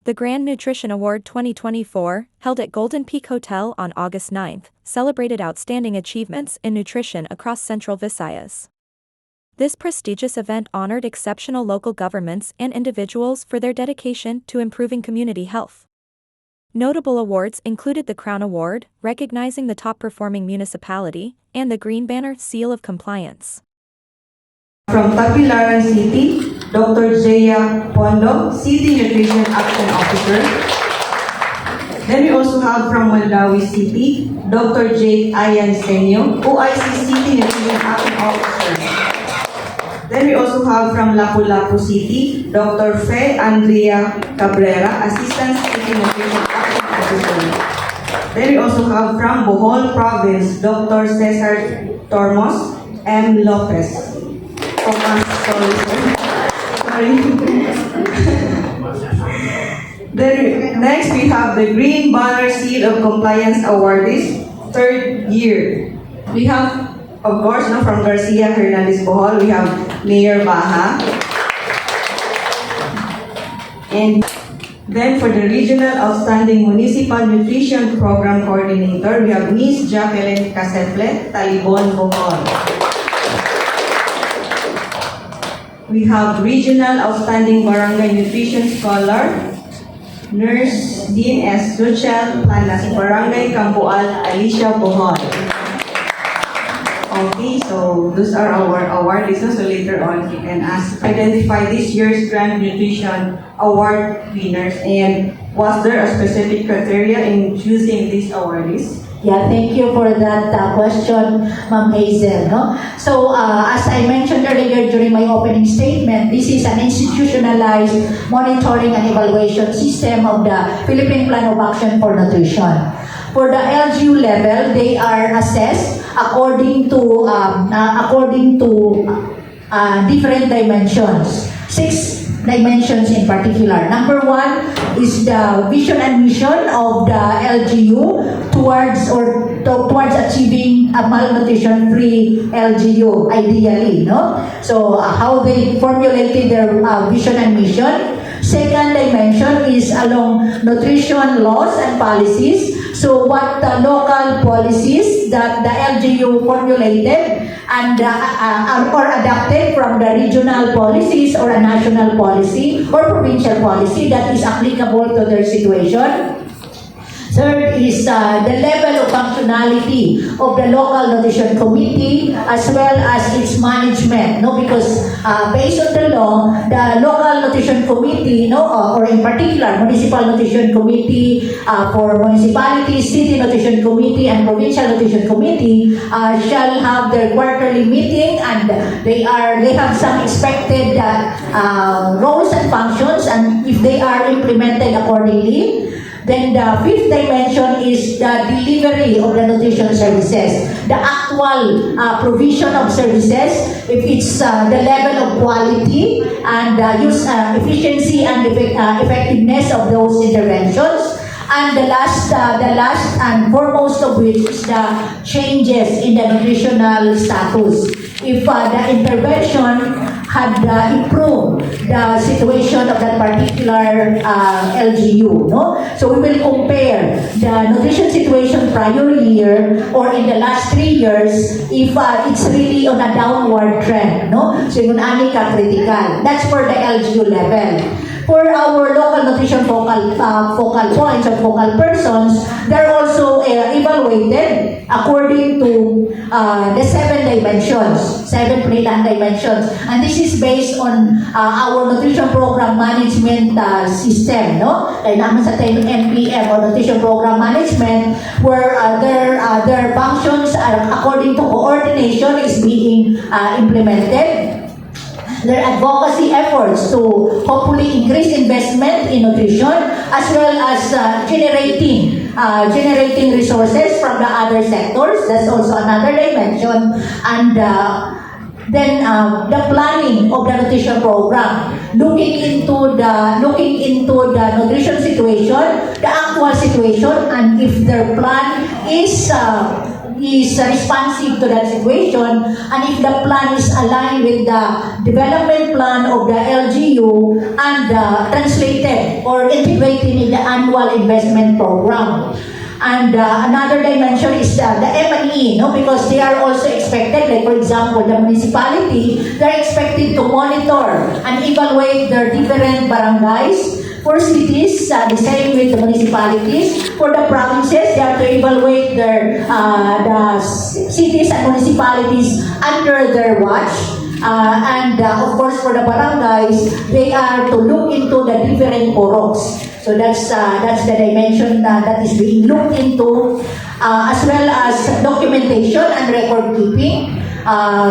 The Grand Nutrition Award 2024, held at Golden Peak Hotel on August 9, celebrated outstanding achievements in nutrition across Central Visayas. This prestigious event honored exceptional local governments and individuals for their dedication to improving community health. Notable awards included the Crown Award, recognizing the top-performing municipality, and the Green Banner Seal of Compliance. From Tagbilaran City, Dr. Zeya Pondo, City Nutrition Action Officer. Then we also have from Mandawi City, Dr. Jake Ayan Senyo, OIC City Nutrition Action Officer. Then we also have from Lapu-Lapu City, Dr. Fe Andrea Cabrera, Assistant City Nutrition Action Officer. Then we also have from Bohol Province, Dr. Cesar Tormos M. Lopez. Then next we have the Green Banner Seal of Compliance Awardees, third year. We have, of course, from Garcia Hernandez Bohol, we have Mayor Baha. And then for the Regional Outstanding Municipal Nutrition Program Coordinator, we have Miss Jacqueline Caseple, Talibon, Bohol. We have Regional Outstanding Barangay Nutrition Scholar, Nurse Dean S. Suchel Planas, Barangay Campoal, Alicia Bohol. Okay, so those are our awardees. So later on, you can identify this year's Grand Nutrition Award winners. And was there a specific criteria in choosing these awardees? Yeah, thank you for that question, Ma'am Hazel. No? So, as I mentioned earlier during my opening statement, this is an institutionalized monitoring and evaluation system of the Philippine Plan of Action for Nutrition. For the LGU level, they are assessed according to different dimensions. 6 dimensions in particular. Number 1 is the vision and mission of the LGU towards achieving a malnutrition-free LGU, ideally, no? So how they formulated their vision and mission. Second dimension is along nutrition laws and policies. So what the local policies that the LGU formulated and or adapted from the regional policies or a national policy or provincial policy that is applicable to their situation. Third is the level of functionality of the local nutrition committee as well as its management. No, because based on the law, the local nutrition committee, or in particular municipal nutrition committee for municipalities, city nutrition committee, and provincial nutrition committee shall have their quarterly meeting, and they have some expected roles and functions, and if they are implemented accordingly. Then the 5th dimension is the delivery of the nutrition services, the actual provision of services, if it's the level of quality and efficiency and effectiveness of those interventions. And the last and foremost of which is the changes in the nutritional status. If the intervention had improved the situation of that particular LGU, no? So we will compare the nutrition situation prior year or in the last 3 years if it's really on a downward trend, no? So yun ani ka critical. That's for the LGU level. For our local nutrition focal points or focal persons, they're also evaluated according to the 7 dimensions, 7 Playland dimensions. And this is based on our nutrition program management system, no? Kaya naman sa NPM or nutrition program management, where their functions are according to coordination is being implemented. Their advocacy efforts to hopefully increase investment in nutrition as well as generating resources from the other sectors. That's also another dimension. And then the planning of the nutrition program, looking into the nutrition situation, the actual situation, and if their plan is is responsive to that situation, and if the plan is aligned with the development plan of the LGU and translated or integrated in the annual investment program. And another dimension is the M&E, no? Because they are also expected, like for example, the municipality, they're expected to monitor and evaluate their different barangays. For cities, the same with the municipalities. For the provinces, they have to evaluate the cities and municipalities under their watch. Of course, for the barangays, they are to look into the different poroks. So that's the dimension that is being looked into, as well as documentation and record keeping.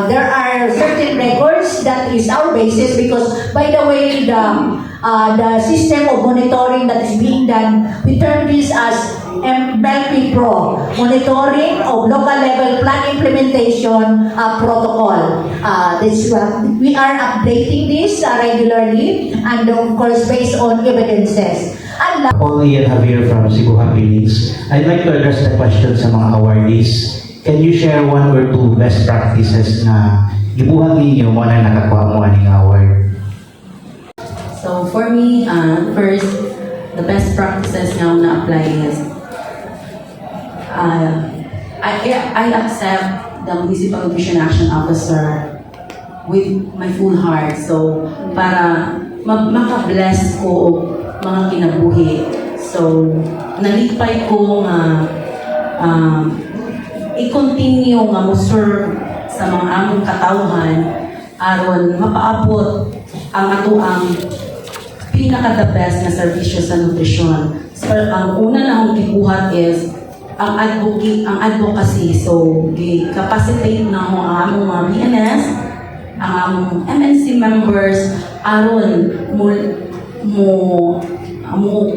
There are certain records that is our basis because, by the way, the system of monitoring that is being done, we term this as MLP Pro, Monitoring of Local Level Plan Implementation Protocol. We are updating this regularly, and of course based on evidences. Paulie and Javier from Cebu Happenings. I'd like to address the question sa mga awardees. Can you share one or two best practices na gibuhat ninyo mo na nakakuha mo aning award? So for me, first, the best practices now na apply is I accept the Municipal Nutrition Action Officer with my full heart. So para maka-bless ko mga kinabuhi. So nalipay ko nga i-continue nga mo serve sa mga among katawhan aron mapaabot ang atoang pinaka-the best na serbisyo sa nutrisyon. So, ang una na akong gibuhat is ang advocacy. So, capacitate na ako ang among mga BNS, ang among MNC members, aron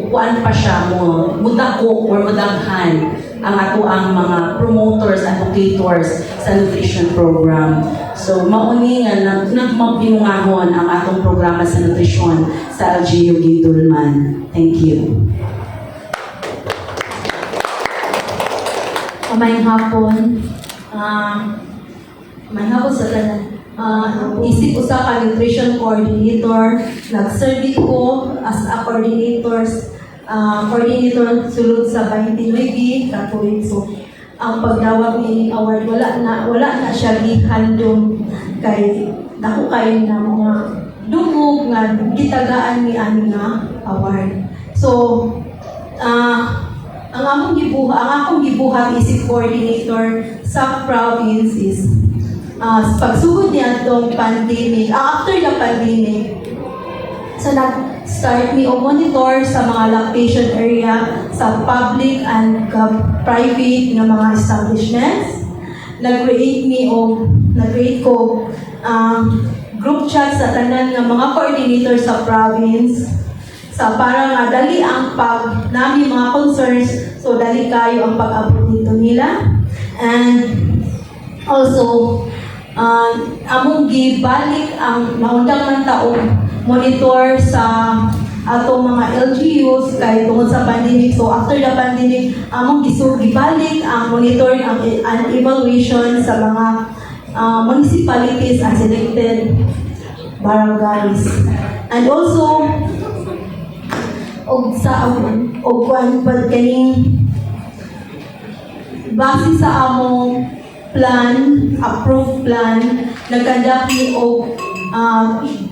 kuan pa siya, mudako or mudaghan ang ato ang mga promoters, advocators sa nutrition program. So, mauni nga nagmapinungahon ang atong programa sa nutrisyon sa LGU Gindulman. Thank you. May hapon sa tanan. Isip usa ka nutrition coordinator, nag-serve ko as a coordinator sulod sa 29 katuig. So ang pagdawag ni award wala na siya gihandom kay dako kay na mga dugog nga gitagaan ni ani nga award. So ang akong gibuhat isip coordinator sa province is pagsugod niya itong pandemic, after the pandemic, so nag-start me o monitor sa mga lactation area sa public and private nga mga establishments. Nag-create ko group chat sa tanan nga mga coordinator sa province sa para nga dali ang nami mga concerns, so dali kayo ang pag-abot dito nila. And also, among gibalik ang naundang man taong monitor sa atong mga LGUs kay tungod sa pandemic. So after the pandemic, among gibalik ang monitoring and evaluation sa mga municipalities and selected barangays. And also, base sa among approved plan, nagkandak ni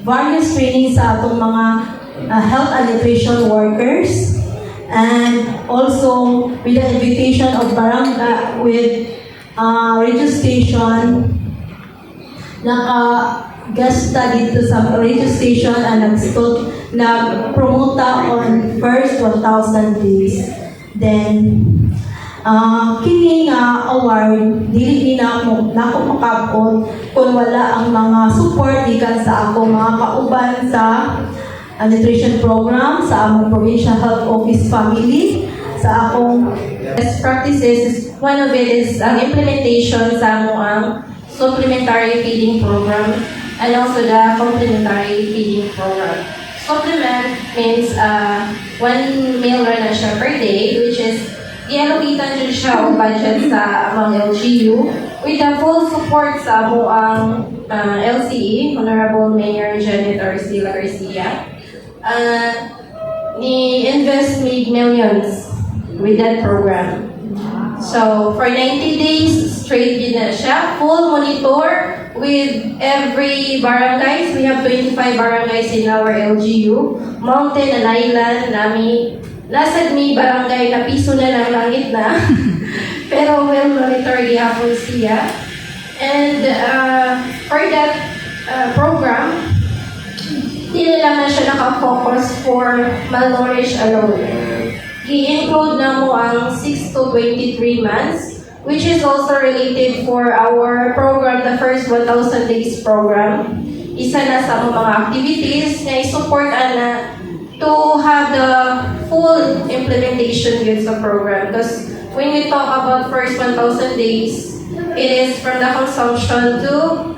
various training sa atong mga health and nutrition workers, and also with the invitation of barangay with registration, naka-guest dito sa radio station and nag-promote on first 1,000 days. Then, kini nga award, dili na ako makabot kung wala ang mga support gikan sa ako mga kauban sa nutrition program, sa among provincial health office family, sa akong best practices. One of it is ang implementation sa among supplementary feeding program and also the complementary feeding program. Supplement means one meal ration per day, which is i-allocatean dyan siya o budget sa among LGU with the full support sa amo ang LCE, Honorable Mayor Janet Arcila Garcia. Ni-invest millions with that program. So, for 90 days, straight din na siya. Full monitor with every barangays. We have 25 barangays in our LGU. Mountain and island, nasa may barangay na piso na ng langit na. Pero well monitor gihapon siya. And for that program, hindi lang na siya naka-focus for malnourished alone. I-include na mo ang 6 to 23 months, which is also related for our program, the first 1,000 days program. Isa na sa mga activities na i-support na to have the full implementation with the program. Because when we talk about first 1,000 days, it is from the consumption to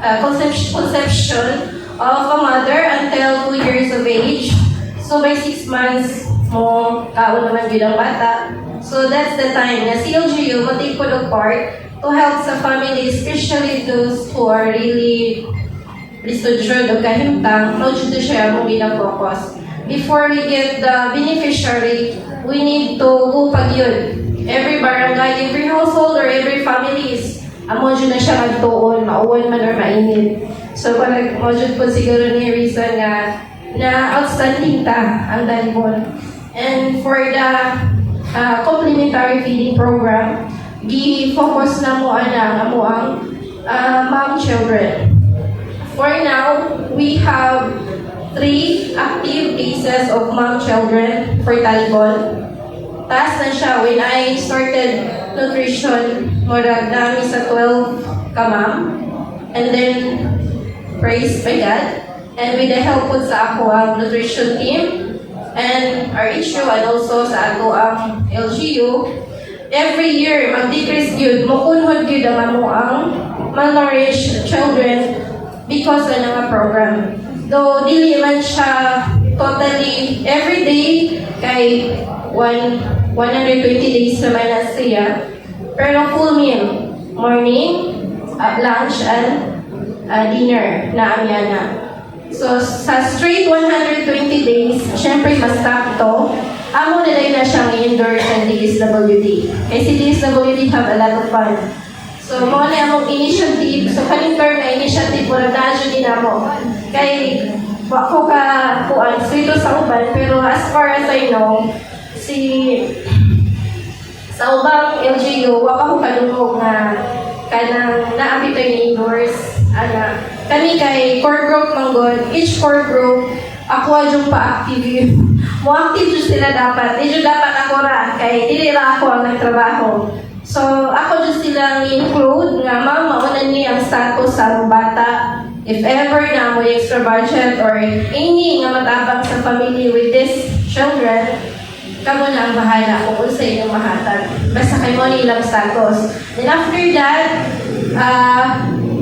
conception of a mother until 2 years of age. So by 6 months, mo kaon naman yun ang bata. So that's the time na si LGU mag-take po ng part to help sa family, especially those who are really lisudjod o kahimtang, no dito siya mo ginafocus. Before we get the beneficiary, we need to upag yun. Every barangay, every household, or every family is amo dyan na siya magtuon, mauwan man or mainit. So parang mo dyan po siguro ni reason nga na outstanding ta ang dalbon. And for the complementary feeding program, gi-focus na mo ang mom children. For now, we have 3 active cases of mom children for Talbon. Taas na siya when I started nutrition, murag dami sa 12 ka ma'am. And then, praise by God. And with the help po sa ako ang nutrition team, and our issue, and also sa ato ang LGU, every year, mag-decrease yun, makunhod yun ang malnourished children because ng mga program. Though, dili man siya totally everyday, kay 120 days naman na siya, pero full meal, morning, lunch, and dinner na amyana. So, sa straight 120 days, syempre mas top to, amo nilay na siyang i-endorse ng DSWD. Kasi DSWD have a lot of fun. So, mo na among initiative, so kanintor na initiative mo na nadyo din ako. Kay, wako ka kuan, so ito sa uban, pero as far as I know, sa ubang LGU, wako ka lumog na kanang naabit tayo ni-endorse. Kami kay core group manggod, each core group, ako yung pa-active. Mo-active dyan sila dapat. Dito dapat ako ra, kay dili ra ako ang nagtrabaho. So, ako dyan silang include nga ma'am, maunan niya ang status sa bata. If ever na mo extra budget or any nga matabang sa family with these children, kamo na ang bahala kung sa inyong mahatag. Basta kay mo nilang status. Then after that,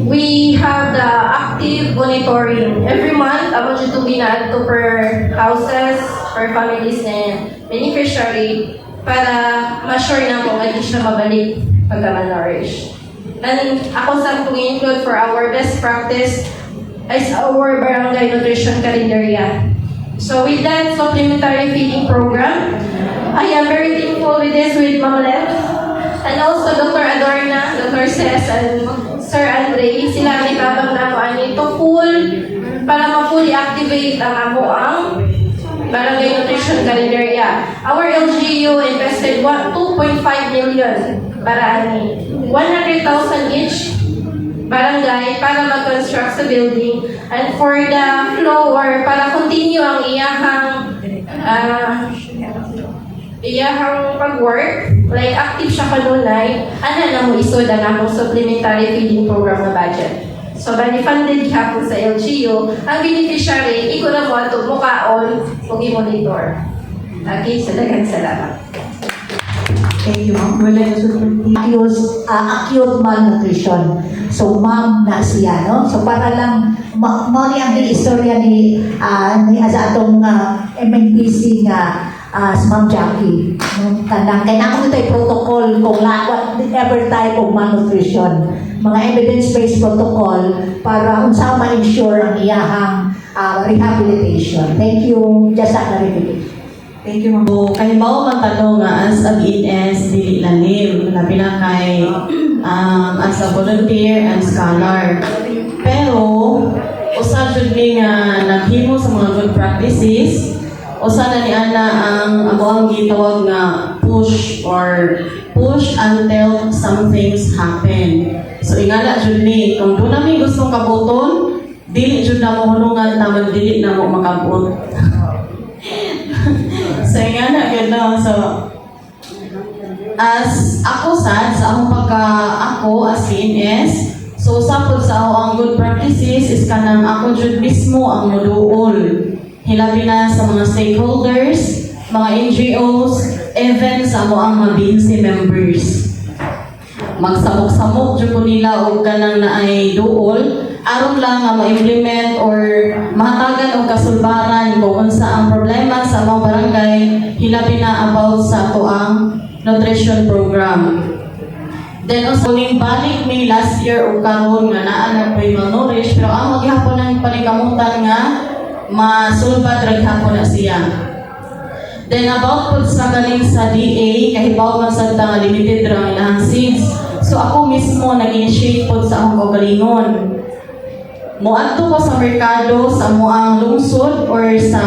we have the active monitoring. Every month, I want you to be na to per houses, per families and beneficiary para ma-sure na kung hindi siya mabalik pagka-malnourished. And ako sa pag-include for our best practice is our barangay nutrition calendaria. So with that supplementary feeding program, I am very thankful with this with Ma'am Lev and also Dr. Adorna, Dr. Ces, and Sir Andre. Sila may tabang na ako to full para ma-fully activate ang barangay nutrition calendaria. Our LGU invested 2.5 million para 100,000 each barangay para mag-construct sa building, and for the flow or para continue ang iyahang pag-work, like active siya kanunay, na mo isod ang akong supplementary feeding program na budget. So, bali funded hapon sa LGU, ang beneficiary, iko na mo ito, mukaon, kung i-monitor. Okay, salamat. Thank you, ma'am. Wala yung sunod. Acute malnutrition. So, ma'am na siya, no? So, para lang, mo ni ang istorya ni sa atong MNPC nga Ma'am Jackie. Kanang kailangan mo tayo protocol kung whatever type of malnutrition. Mga evidence-based protocol para kung saan ma-ensure ang iyahang rehabilitation. Thank you. Just a clarification. Thank you, ma'am. So, kay mao man tanong nga as a BNS dili lalim labi na kay as a volunteer and scholar. Pero usa jud mi nga naghimo sa mga good practices, usa na ni ana ang amo ang gitawag nga push until some things happen. So ingala jud ni kung do nami gustong kabuton, dili jud na mo hunungan tamang dili na mo makabot. So nga na gano'n. So, as ako sa akong ako as CNS, so sapod sa ako ang good practices is kanang ako jud mismo ang moduol. Hilabi na sa mga stakeholders, mga NGOs, even sa mo ang mga BNC members. Magsamok-samok jud ko nila og kanang naay duol aron lang nga ma-implement or mahatagan og kasulbaran kung unsa ang problema sa mga barangay hilabi na about sa tuang nutrition program. Then also ning balik mi last year og karon nga naa na po'y malnourished pero ang maghapon ng panikamutan nga masulbad ra gyapon na siya. Then about po sa galing sa DA kahibaw man sa nga limited ra ang ilang seeds. So ako mismo nag-initiate po sa akong kaugalingon. Muadto ko sa merkado sa amuang lungsod or sa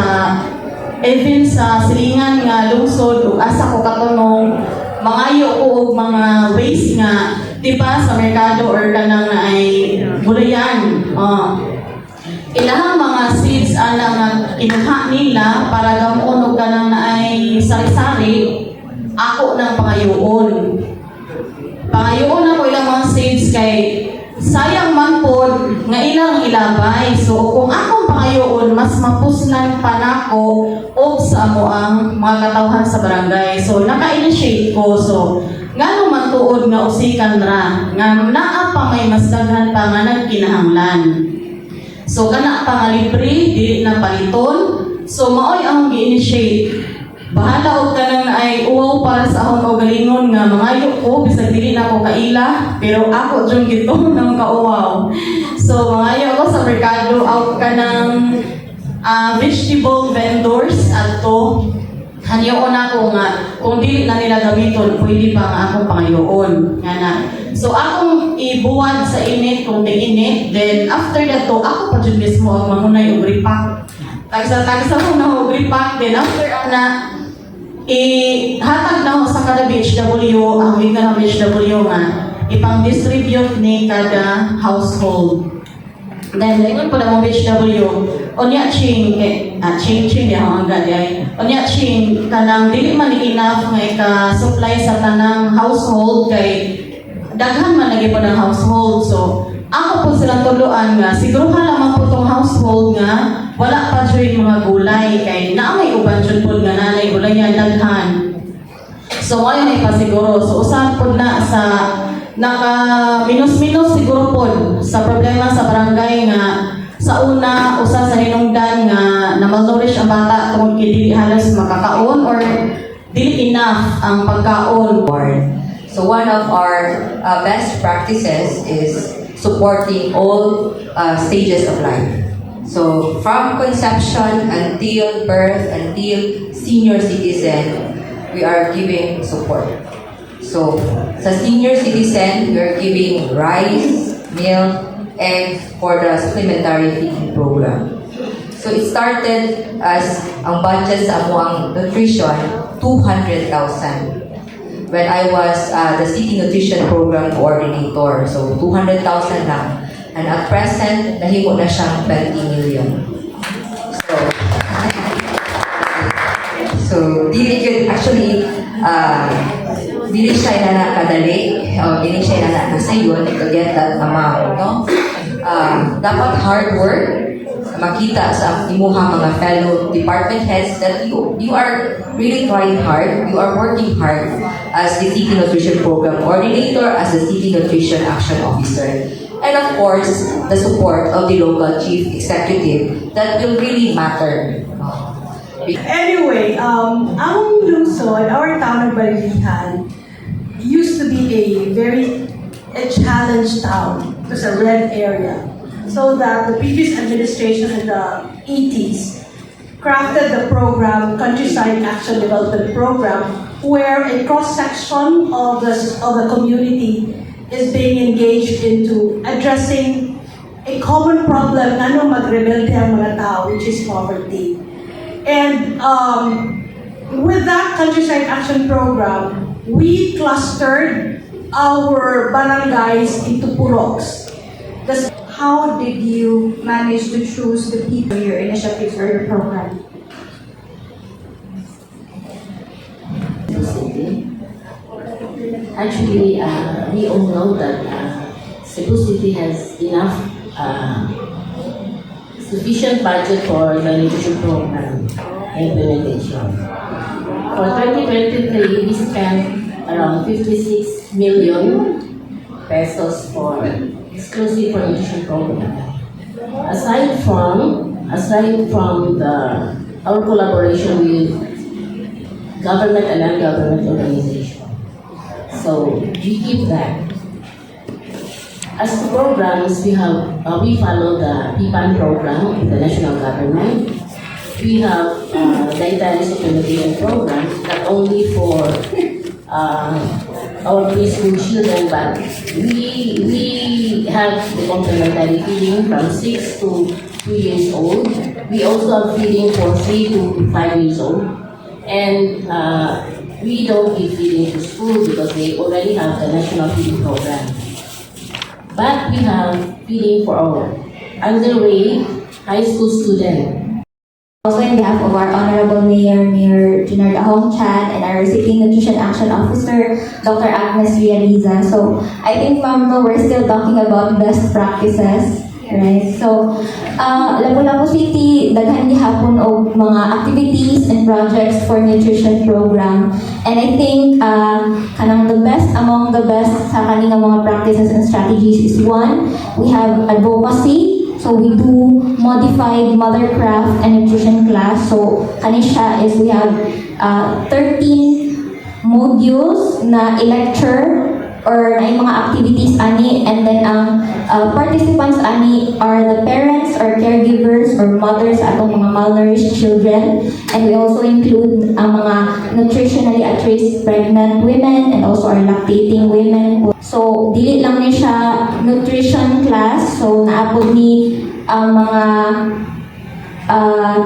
even sa silingan nga lungsod ug asa ko katunong mangayo ko og mga waste nga diba sa merkado or kanang na ay gulayan. Ilahang mga seeds ana nga kinuha nila para gamon og kanang na ay sari-sari ako nang pangayoon. Pangayoon ako ilang mga seeds kay sayang man pod nga ilang ilabay. So kung akong pangayoon mas mapuslan pa nako og sa amo ang mga katawhan sa barangay. So naka-initiate ko. So ngano man tuod nga usikan ra nga naa pa may mas daghan pa nga nagkinahanglan. So kana pa nga libre dili na paliton. So maoy ang gi-initiate. Bahala og kanang ay uwaw para sa akong kaugalingon nga mangayo ko bisag dili na ko kaila pero ako jud gito nang kauwaw. So mangayo ako sa merkado out kanang vegetable vendors adto hanyo na ko nga kung dili na nila gamiton pwede pa nga akong pangayoon ngana. So akong ibuwad sa init kung init then after that to ako pa jud mismo ang mangunay og repack. Tagsa ko na og repack then after ana hatag na sa kada BHW, ang wika ng BHW nga, ipang-distribute ni kada household. Then, ingon po na mong BHW, onya ching, ching di ang agad ay, onya ching, kanang dili man enough nga ika-supply sa tanang household, kay daghan man lagi po ng household. So, ako po silang tuluan nga, siguruhan lamang po itong household nga, wala pa dyan mga gulay, kay naamay uban dyan po nga nanay gulay yan daghan. So, ngayon ay pasiguro. So, usahan po na sa naka-minus-minus siguro po sa problema sa barangay nga sa una, usa sa hinungdan nga na malnourished ang bata tungkol kay dili halos makakaon or dili enough ang pagkaon. So one of our best practices is supporting all stages of life. So from conception until birth, until senior citizen, we are giving support. So sa senior citizen, we are giving rice, milk, eggs for the supplementary feeding program. So it started as ang budget sa amuang nutrition, 200,000. When I was the City Nutrition Program Coordinator. So 200,000 lang. And at present, nahimo na siyang 20 million. So dili yun, actually, dili siya na kadali, dili siya na nasayon to get that amount, no? Dapat hard work, makita sa imuha mga fellow department heads that you are really trying hard, you are working hard as the City Nutrition Program Coordinator, as the City Nutrition Action Officer. And of course, the support of the local chief executive that will really matter. Anyway, ang Luzon, our town of Balilihan, used to be a challenged town. It was a red area. So that the previous administration in the 80s crafted the program, Countryside Action Development Program, where a cross-section of the community is being engaged into addressing a common problem na nung magrebelde ang mga tao, which is poverty. And with that Countryside Action Program, we clustered our barangays into puloks. How did you manage to choose the people, your initiatives, or your program? Actually, we all know that Cebu City has enough sufficient budget for the nutrition program implementation. For 2023, we spent around 56 million pesos for exclusive for nutrition program. Aside from our collaboration with government and non-government organizations. So we keep that. As to programs, we follow the PPAN program in the national government. We have dietary supplementation program not only for our preschool children, but we have the complementary feeding from 6 to 2 years old. We also have feeding for 3 to 5 years old. And we don't give feeding to school because they already have the national feeding program. But we have feeding for our underway high school students. Also, on behalf of our Honorable Mayor Junard Ahong Chan, and our Recipient Nutrition Action Officer, Dr. Agnes Rializa. So, I think, Ma'am, no, we're still talking about best practices, right? So, Lapu-Lapu City, daghan gihapon og mga activities and projects for nutrition program. And I think, kanang the best among the best sa kaning mga practices and strategies is one, we have advocacy. So we do modified mothercraft and nutrition class. So kanisha is we have 13 modules na i-lecture or na yung mga activities ani, and then ang participants ani are the parents or caregivers or mothers sa atong mga malnourished children, and we also include ang mga nutritionally at risk pregnant women and also our lactating women. So dili lang ni siya nutrition class, so naapod ni ang mga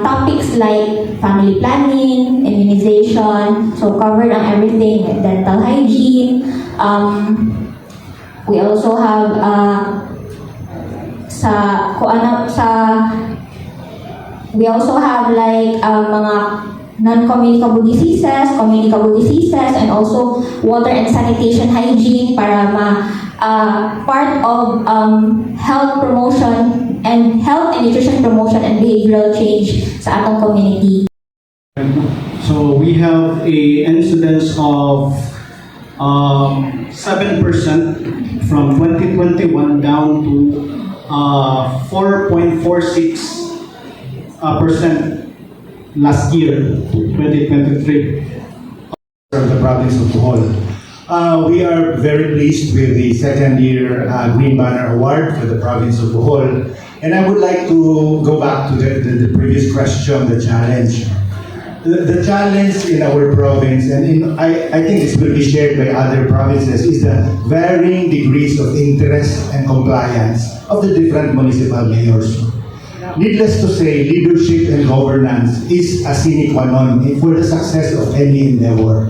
topics like family planning, immunization, so covered ang everything, dental hygiene. We also have we also have like mga non-communicable diseases, communicable diseases, and also water and sanitation hygiene para part of health promotion and nutrition promotion and behavioral change sa atong community. So we have a incidence of 7% from 2021 down to 4.46% last year, 2023. From the province of Bohol. We are very pleased with the second year Green Banner Award for the province of Bohol. And I would like to go back to the previous question, the challenge. The challenge in our province, and I think this will be shared by other provinces, is the varying degrees of interest and compliance of the different municipal mayors. Needless to say, leadership and governance is a sine qua non for the success of any endeavor.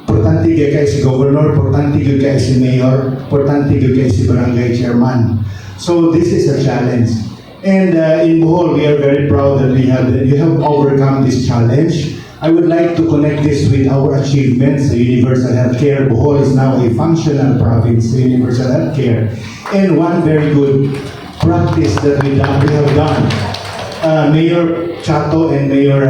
Importante gyud kay si governor, importante gyud kay si mayor, importante gyud kay si barangay chairman. So this is a challenge. And in Bohol, we are very proud that you have overcome this challenge. I would like to connect this with our achievements. The universal healthcare. Bohol is now a functional province, the universal healthcare. And one very good practice that we have done. Mayor Chato and Mayor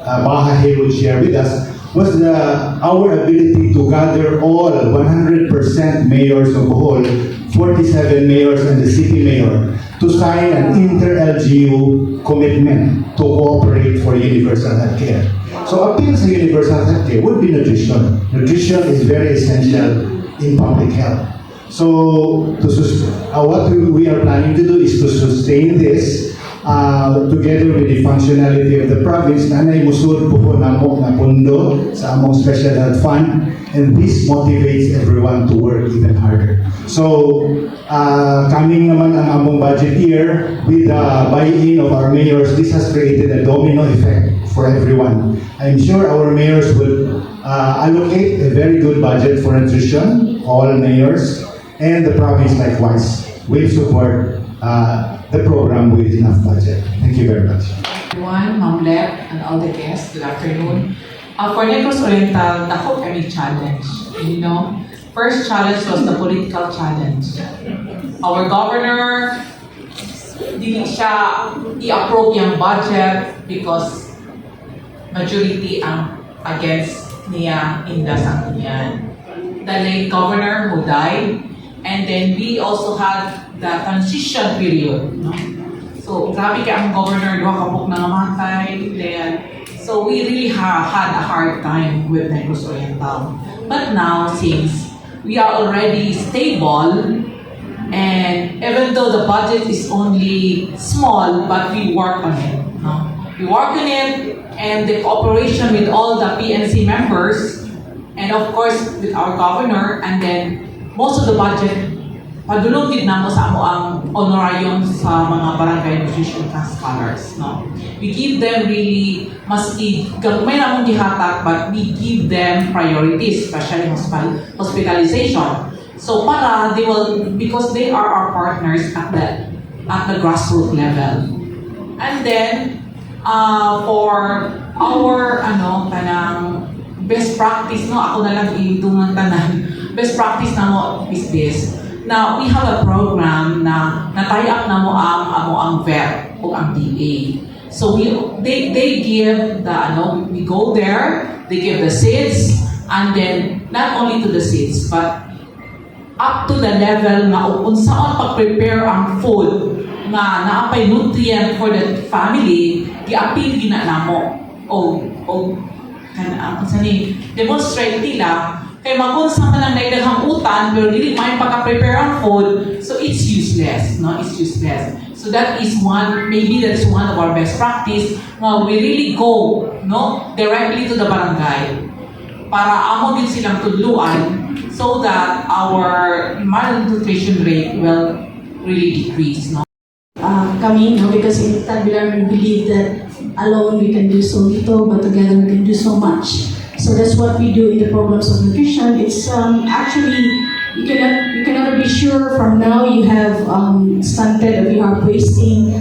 Bahahe would share with us was our ability to gather all 100% mayors of Bohol, 47 mayors and the city mayor, to sign an inter-LGU commitment to cooperate for universal healthcare. So appeal sa universal healthcare would be nutrition. Nutrition is very essential in public health. So what we are planning to do is to sustain this together with the functionality of the province. Nanay musud po namo na pondo sa among special health fund, and this motivates everyone to work even harder. So coming naman ang among budget year with the buy-in of our mayors, this has created a domino effect for everyone. I'm sure our mayors will allocate a very good budget for nutrition, all mayors, and the province likewise will support the program with enough budget. Thank you very much. Everyone, Ma'am Lep, and all the guests, good afternoon. For Negros Oriental, dako kami challenge. You know, first challenge was the political challenge. Our governor, dili siya i-approve yung budget because majority ang against niya in the Sangguniang. The late governor who died, and then we also had the transition period. No? So, grabe ka ang governor, duha ka pok nangamatay, then, so we really had a hard time with Negros Oriental. But now, since we are already stable, and even though the budget is only small, but we work on it. No? We work on it, and the cooperation with all the PNC members, and of course with our governor, and then most of the budget, padulong na mo sa amo ang honorarium sa mga barangay nutrition scholars. No? We give them really, maski gamay na mong gihatak, but we give them priorities, especially hospitalization. So para they will, because they are our partners at the grassroots level. And then for our kanang best practice, no, ako na lang itungan tanan. Best practice na mo is this. Now, we have a program na tie up na mo ang VET o ang DA. So they give the we go there, they give the seeds, and then not only to the seeds, but up to the level na kung saan pag-prepare ang food na naapay nutrient for the family, i-appeal gina na mo. O demonstrate nila kay magunsa man ang naidaghang utan pero dili may pagka-prepare ang food, so it's useless, no? It's useless. So that is maybe that's one of our best practice. We really go, no, directly to the barangay para amo din silang tudluan so that our malnutrition rate will really decrease, no? Kami, no, because in Tabular we believe that alone we can do so little, but together we can do so much. So that's what we do in the programs of nutrition. It's actually, you cannot be sure from now you have stunted or you have wasting